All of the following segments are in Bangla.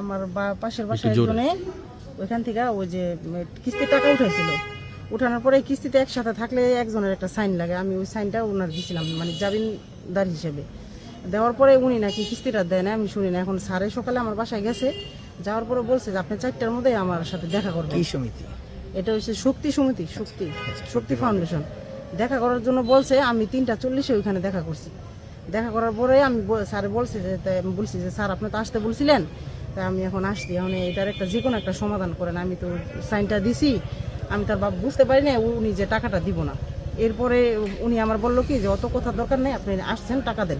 আমার পাশের বাসায় একজনে ওইখান থেকে ওই যে কিস্তির টাকা উঠাইছিল, উঠানোর পরে কিস্তিতে একসাথে থাকলে একজনের একটা সাইন লাগে, আমি ওই সাইনটা ওনার দিয়েছিলাম মানে জামিনদার হিসেবে। দেওয়ার পরে উনি নাকি কিস্তিটা দেয় না, আমি শুনি না। এখন স্যারে সকালে আমার বাসায় গেছে, যাওয়ার পরে বলছে যে আপনি 4টার মধ্যে আমার সাথে দেখা করবেন। কি সমিতি এটা হচ্ছে শক্তি সমিতি, শক্তি ফাউন্ডেশন। দেখা করার জন্য বলছে, আমি 3:40 ওইখানে দেখা করছি। দেখা করার পরে আমি স্যারে বলছি যে বলছি যে স্যার আপনি তো আসতে বলছিলেন, তাই আমি এখন আসছি, এখন এটার একটা যে কোনো একটা সমাধান করেন। আমি তো সাইনটা দিছি, আমি তার বাপ বুঝতে পারি না উনি যে টাকাটা দিব না। এরপরে উনি আমার বললো কি যে অত কথা দরকার নেই, আপনি আসছেন টাকা দেন।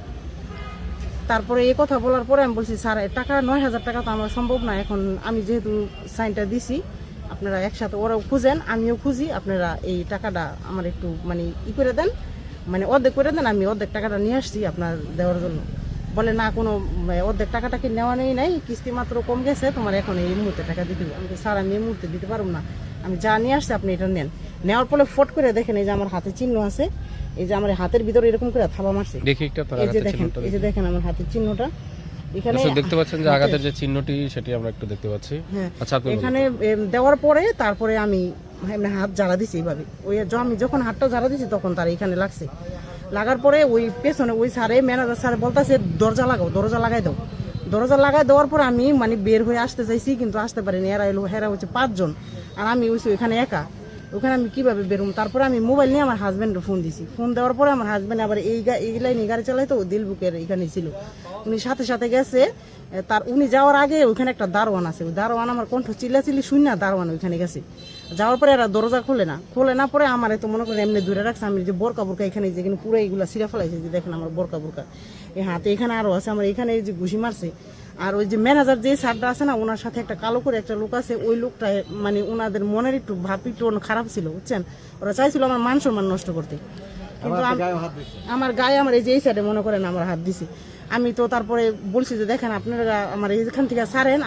তারপরে এই কথা বলার পরে আমি বলছি স্যার টাকা 9,000 টাকা তো আমার সম্ভব না, এখন আমি যেহেতু সাইনটা দিছি আপনারা একসাথে ওরাও খুঁজেন আমিও খুঁজি, আপনারা এই টাকাটা আমার একটু মানে করে দেন, মানে অর্ধেক করে দেন, আমি অর্ধেক টাকাটা নিয়ে আসছি আপনার দেওয়ার জন্য। বলে না কোনো অর্ধেক টাকাটা কি নেওয়া নেই নাই, কিস্তি মাত্র কম গেছে, তোমার এখন এই মুহূর্তে টাকা দিতে হবে। আমি স্যার আমি এই মুহূর্তে দিতে পারবো না, আমি যা নিয়ে আসছি আপনি এটা নেন। নেওয়ার পরে ফট করে দেখেন এই যে আমার হাতে চিহ্ন আছে, এই যে আমার হাতের ভিতরে এরকম করে থাবা মারছে, এই যে দেখেন, এই যে দেখেন আমার হাতের চিহ্নটা এখানে দেখতে পাচ্ছেন যে আঘাতের যে চিহ্নটি সেটি আমরা একটু দেখতে পাচ্ছি। আচ্ছা এখানে দেওয়ার পরে তারপরে আমি হাত জ্বালা দিছি এইভাবে, ওই আমি যখন হাতটা জ্বালা দিছি তখন তার এখানে লাগছে। লাগার পরে ওই পেছনে ওই স্যারে ম্যানেজার স্যার বলতেছে দরজা লাগাও, দরজা লাগাই দাও। দরজা লাগাই দেওয়ার পর আমি মানে বের হয়ে আসতে চাইছি কিন্তু আসতে পারিনি, হেরা হচ্ছে 5 জন আর আমি ওইখানে একা, ওখানে আমি কিভাবে বেরোম। তারপরে আমি মোবাইল নিয়ে আমার হাজব্যান্ডের ফোন দিছি, ফোন দেওয়ার পরে আমার হাজব্যান্ড আবার এই লাইনে গাড়ি চালাইতো, দিলবুকের এখানে ছিল, উনি সাথে সাথে গেছে। তার উনি যাওয়ার আগে ওইখানে একটা দারোয়ান আছে, ওই দারোয়ান আমার কণ্ঠ চিল্লাচিল্লি শুনি না, দারোয়ান ওইখানে গেছে। যাওয়ার পরে এরা দরজা খোলে না পরে আমার তো মনে করেন এমনি দূরে রাখছে। আমি যে বোরকা এখানে যেখানে পুরো এইগুলা সিরা ফেলাইছে, যে দেখেন আমার বোরকা এই হাতে এখানে আরো আছে, আমার এখানে এই যে ঘুষি মারছে। আর ওই যে ম্যানেজার যে স্যারটা আছে না, ওনার সাথে একটা কালো করে একটা লোক আছে, ওই লোকটা মানে ওনাদের মনের একটু ভাব একটু খারাপ ছিল বুঝছেন, ওরা চাইছিল আমার মান সম্মান নষ্ট করতে। কিন্তু আমার গায়ে আমার এই যে এই সাইডে মনে করেন আমার হাত দিছি। আমি তো তারপরে বলছি যে দেখেন আপনারা আমার এইখান থেকে ছাড়েন,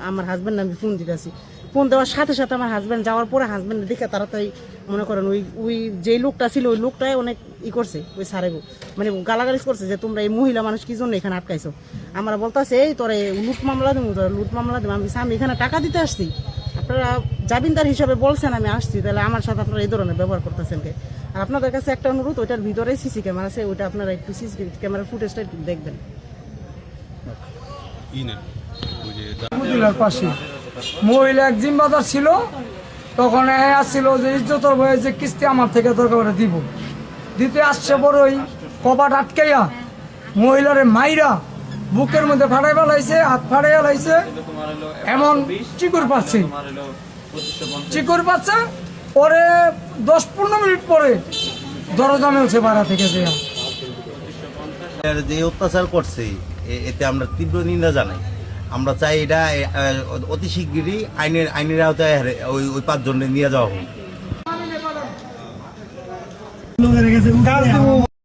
আমার হাজব্যান্ড আমি ফোন দিতেছি। ফোন দেওয়ার সাথে সাথে আমার হাজব্যান্ড যাওয়ার পরে হাজব্যান্ড দেখে তাড়াতাড়ি মনে করেন ওই যে লোকটা ছিল ওই লোকটাই অনেক করছে, ওই সারে মানে গালাগালিজ করছে যে তোমরা এই মহিলা মানুষ কি জন্য এখানে আটকাইছো। আমরা বলতেছে এই তোরে লুট মামলা দেবো, তোরা লুট মামলা দেবো। আমি এখানে টাকা দিতে আসছি, আপনারা জামিনদার হিসাবে বলছেন আমি আসছি, তাহলে আমার সাথে আপনারা এই ধরনের ব্যবহার করতেছেন কে। আর আপনাদের কাছে একটা অনুরোধ, ওইটার ভিতরে সিসি ক্যামেরা আছে, ওইটা আপনারা একটু সিসি ক্যামেরার ফুটেজটা একটু দেখবেন। পাশে মহিলা এক জিম্বাদার ছিল, তখন আসছিল যে ইজ্জতর ভয়ে যে কিস্তি আমার থেকে দরকার দিতে আসছে, বড়ই কপাট আটকাইয়া মহিলারে মাইরা বুকের মধ্যে ফাটাই ফেলাইছে, হাত ফাটাই ফেলাইছে, এমন চিকুর পাচ্ছে। পরে 10-15 মিনিট পরে দরজা মেলছে বাড়া থেকে যে অত্যাচার করছে এতে আমরা তীব্র নিন্দা জানাই। আমরা চাই এটা অতি শিগগিরই আইনের আওতায় ওই 5 জনের নিয়ে যাওয়া হোক।